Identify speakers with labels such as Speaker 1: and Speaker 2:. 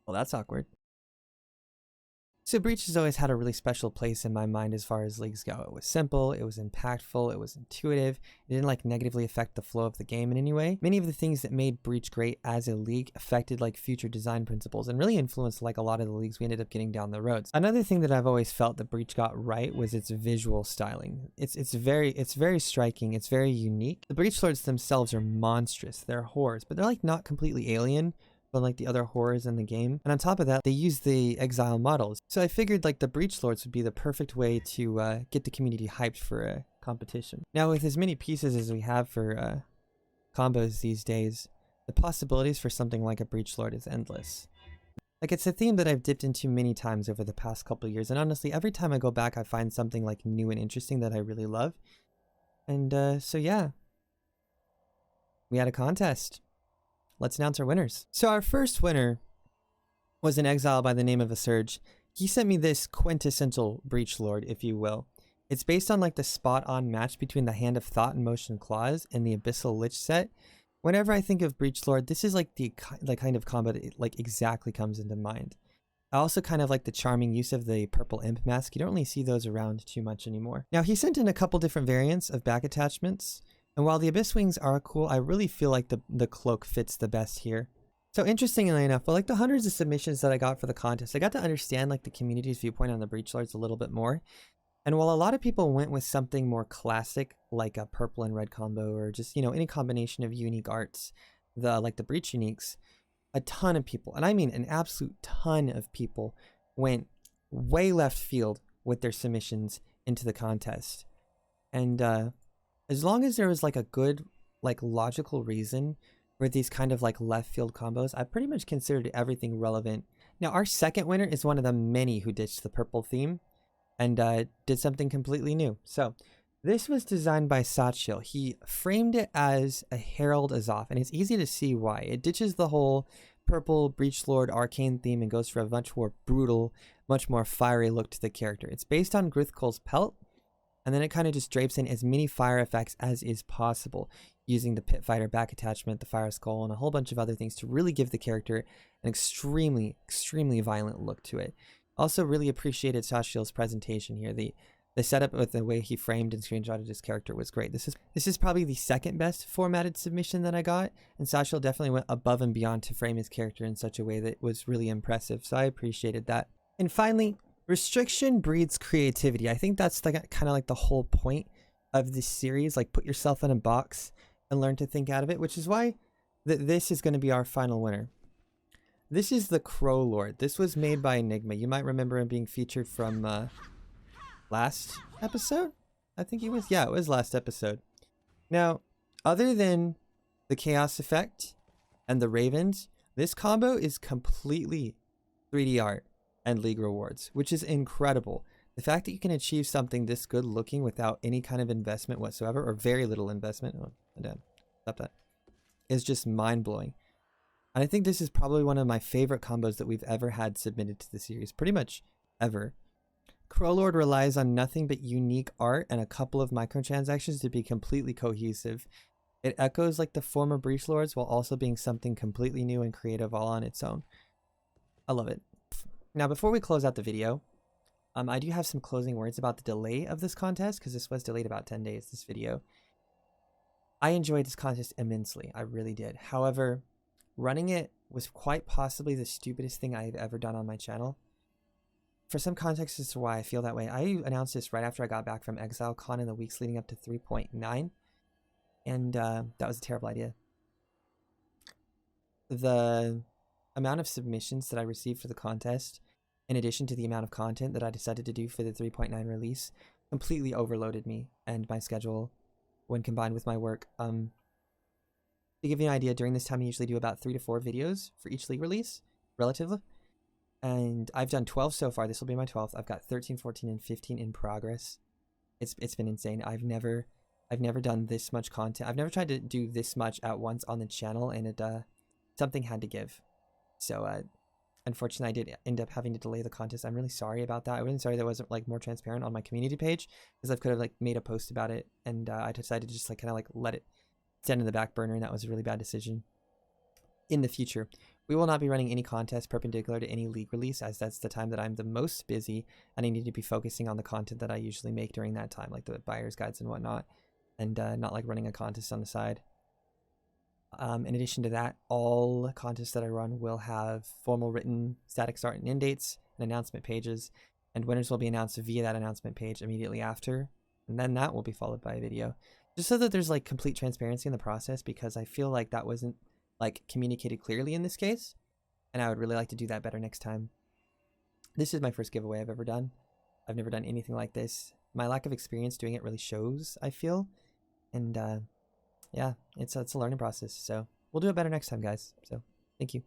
Speaker 1: Well, that's awkward. So Breach has always had a really special place in my mind as far as leagues go. It was simple, it was impactful, it was intuitive, it didn't like negatively affect the flow of the game in any way. Many of the things that made Breach great as a league affected like future design principles and really influenced like a lot of the leagues we ended up getting down the roads. Another thing that I've always felt that Breach got right was its visual styling. It's very striking, it's very unique. The Breachlords themselves are monstrous, they're horrors, but they're like not completely alien but like the other horrors in the game. And on top of that, they use the Exile models. So I figured like the Breachlords would be the perfect way to get the community hyped for a competition. Now with as many pieces as we have for combos these days, the possibilities for something like a Breachlord is endless. Like it's a theme that I've dipped into many times over the past couple of years, and honestly every time I go back I find something like new and interesting that I really love. And so yeah, we had a contest. Let's announce our winners. So our first winner was an exile by the name of a Surge. He sent me this quintessential Breachlord, if you will. It's based on like the spot-on match between the Hand of Thought and Motion Claws and the Abyssal Lich set. Whenever I think of Breachlord, this is like the kind of combo that like exactly comes into mind. I also kind of like the charming use of the purple imp mask. You don't really see those around too much anymore. Now he sent in a couple different variants of back attachments. And while the Abyss Wings are cool, I really feel like the cloak fits the best here. So interestingly enough, for like the hundreds of submissions that I got for the contest, I got to understand like the community's viewpoint on the Breachlords a little bit more. And while a lot of people went with something more classic, like a purple and red combo, or just, you know, any combination of unique arts, like the Breach uniques, a ton of people, and I mean an absolute ton of people, went way left field with their submissions into the contest. And as long as there was like a good, like logical reason for these kind of like left field combos, I pretty much considered everything relevant. Now our second winner is one of the many who ditched the purple theme and did something completely new. So this was designed by Flex-ile. He framed it as a Herald of Ash, and it's easy to see why. It ditches the whole purple Breachlord arcane theme and goes for a much more brutal, much more fiery look to the character. It's based on Grithcole's pelt, and then it kind of just drapes in as many fire effects as is possible, using the Pit Fighter back attachment, the Fire Skull, and a whole bunch of other things to really give the character an extremely, extremely violent look to it. Also really appreciated Flex-ile's presentation here. The setup with the way he framed and screenshotted his character was great. This is probably the second best formatted submission that I got, and Flex-ile definitely went above and beyond to frame his character in such a way that was really impressive, so I appreciated that. And finally, restriction breeds creativity. I think that's like kind of like the whole point of this series, like put yourself in a box and learn to think out of it, which is why this is going to be our final winner. This is the Crow Lord. This was made by Enigma. You might remember him being featured from last episode? I think he was. Yeah, it was last episode. Now, other than the Chaos Effect and the Ravens, this combo is completely 3D art and league rewards, which is incredible. The fact that you can achieve something this good looking without any kind of investment whatsoever, or very little investment, stop that, is just mind-blowing. And I think this is probably one of my favorite combos that we've ever had submitted to the series, pretty much ever. Crowlord relies on nothing but unique art and a couple of microtransactions to be completely cohesive. It echoes like the former Breachlords while also being something completely new and creative all on its own. I love it. Now, before we close out the video, I do have some closing words about the delay of this contest, because this was delayed about 10 days, this video. I enjoyed this contest immensely. I really did. However, running it was quite possibly the stupidest thing I've ever done on my channel. For some context as to why I feel that way, I announced this right after I got back from ExileCon in the weeks leading up to 3.9, and that was a terrible idea. The amount of submissions that I received for the contest, in addition to the amount of content that I decided to do for the 3.9 release, completely overloaded me and my schedule when combined with my work. To give you an idea, during this time I usually do about 3 to 4 videos for each league release, relatively. And I've done 12 so far. This will be my 12th. I've got 13, 14, and 15 in progress. It's been insane. I've never done this much content. I've never tried to do this much at once on the channel, and something had to give. So unfortunately, I did end up having to delay the contest. I'm really sorry about that. I'm really sorry that wasn't like more transparent on my community page, because I could have like made a post about it, and I decided to just like kind of like let it stand in the back burner, and that was a really bad decision. In the future, We will not be running any contests perpendicular to any league release, as that's the time that I'm the most busy, and I need to be focusing on the content that I usually make during that time, like the buyer's guides and whatnot, and not like running a contest on the side. In addition to that, all contests that I run will have formal written static start and end dates and announcement pages, and winners will be announced via that announcement page immediately after, and then that will be followed by a video, just so that there's like complete transparency in the process, because I feel like that wasn't like communicated clearly in this case, and I would really like to do that better next time. This is my first giveaway I've ever done. I've never done anything like this. My lack of experience doing it really shows, I feel, and yeah, it's a learning process, so we'll do it better next time, guys. So thank you.